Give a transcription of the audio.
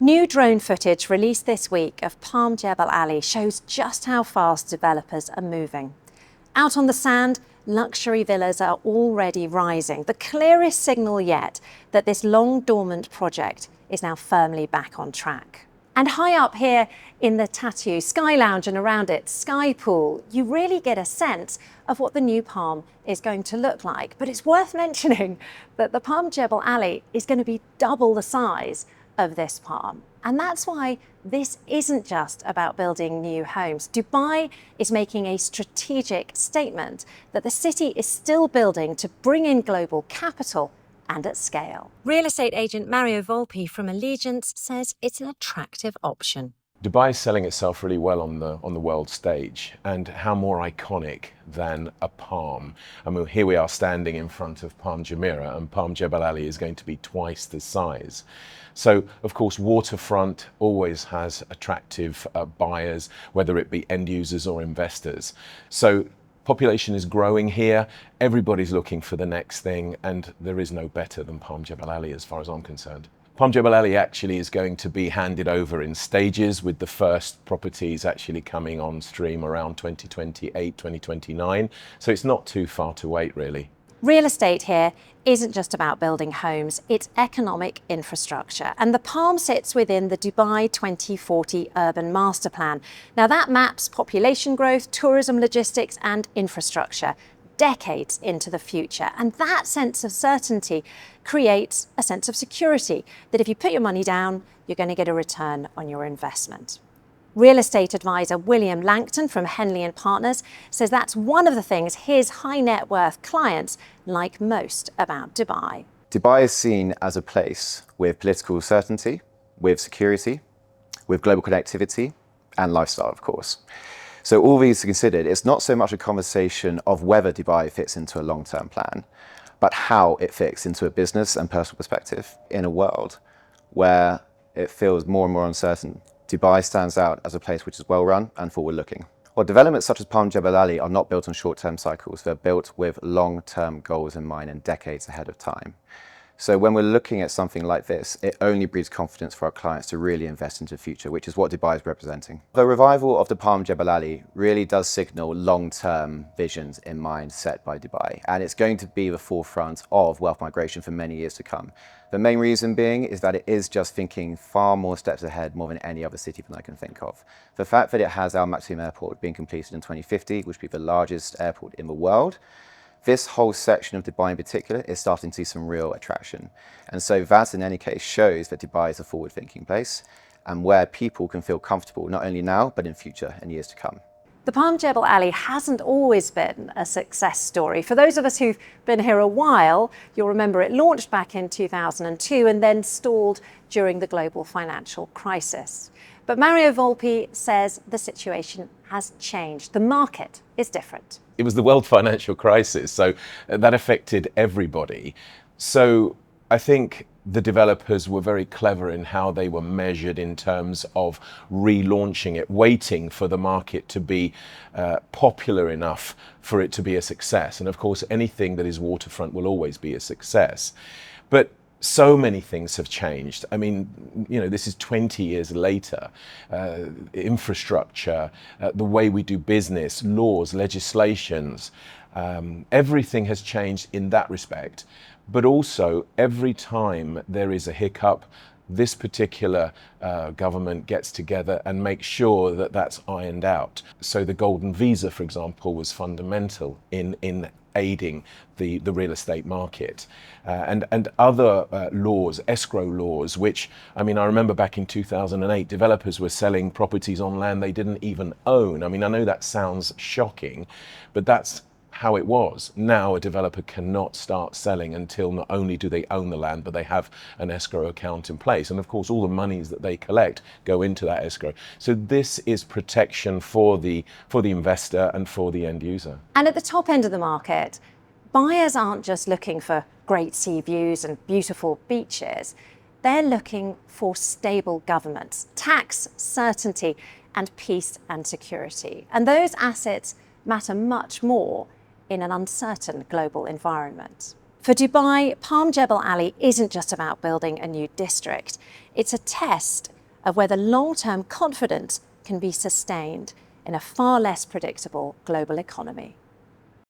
New drone footage released this week of Palm Jebel Ali shows just how fast developers are moving. Out on the sand, luxury villas are already rising, the clearest signal yet that this long dormant project is now firmly back on track. And high up here in the Tattu Sky Lounge and around it, Sky Pool, you really get a sense of what the new Palm is going to look like. But it's worth mentioning that the Palm Jebel Ali is going to be double the size of this Palm. And that's why this isn't just about building new homes. Dubai is making a strategic statement that the city is still building to bring in global capital and at scale. Real estate agent Mario Volpi from Allegiance says it's an attractive option. Dubai is selling itself really well on the world stage, and how more iconic than a palm. I mean, here we are standing in front of Palm Jumeirah, and Palm Jebel Ali is going to be twice the size. So, of course, waterfront always has attractive buyers, whether it be end users or investors. So, population is growing here, everybody's looking for the next thing, and there is no better than Palm Jebel Ali as far as I'm concerned. Palm Jebel Ali actually is going to be handed over in stages, with the first properties actually coming on stream around 2028, 2029. So it's not too far to wait, really. Real estate here isn't just about building homes, it's economic infrastructure. And the Palm sits within the Dubai 2040 Urban Master Plan. Now that maps population growth, tourism, logistics and infrastructure decades into the future. And that sense of certainty creates a sense of security that if you put your money down, you're going to get a return on your investment. Real estate advisor William Langton from Henley Partners says that's one of the things his high net worth clients like most about Dubai. Dubai is seen as a place with political certainty, with security, with global connectivity and lifestyle, of course. So all these considered, it's not so much a conversation of whether Dubai fits into a long-term plan, but how it fits into a business and personal perspective in a world where it feels more and more uncertain. Dubai stands out as a place which is well-run and forward-looking. Well, developments such as Palm Jebel Ali are not built on short-term cycles. They're built with long-term goals in mind and decades ahead of time. So when we're looking at something like this, it only breeds confidence for our clients to really invest into the future, which is what Dubai is representing. The revival of the Palm Jebel Ali really does signal long-term visions in mind set by Dubai, and it's going to be the forefront of wealth migration for many years to come. The main reason being is that it is just thinking far more steps ahead more than any other city that I can think of. The fact that it has Al Maktoum Airport being completed in 2050, which will be the largest airport in the world, this whole section of Dubai in particular is starting to see some real attraction. And so that in any case shows that Dubai is a forward-thinking place and where people can feel comfortable not only now, but in future and years to come. The Palm Jebel Ali hasn't always been a success story. For those of us who've been here a while, you'll remember it launched back in 2002 and then stalled during the global financial crisis. But Mario Volpi says the situation has changed. The market is different. It was the world financial crisis, so that affected everybody. So I think the developers were very clever in how they were measured in terms of relaunching it, waiting for the market to be popular enough for it to be a success. And of course, anything that is waterfront will always be a success. But so many things have changed. I mean, you know, this is 20 years later. Infrastructure, the way we do business, laws, legislations, everything has changed in that respect. But also, every time there is a hiccup, this particular government gets together and makes sure that that's ironed out. So the golden visa, for example, was fundamental in aiding the real estate market, and other laws, escrow laws, which, I mean, I remember back in 2008, developers were selling properties on land they didn't even own. I mean, I know that sounds shocking, but that's how it was. Now a developer cannot start selling until not only do they own the land, but they have an escrow account in place. And of course, all the monies that they collect go into that escrow. So this is protection for the investor and for the end user. And at the top end of the market, buyers aren't just looking for great sea views and beautiful beaches. They're looking for stable governments, tax certainty, and peace and security. And those assets matter much more in an uncertain global environment. For Dubai, Palm Jebel Ali isn't just about building a new district. It's a test of whether long-term confidence can be sustained in a far less predictable global economy.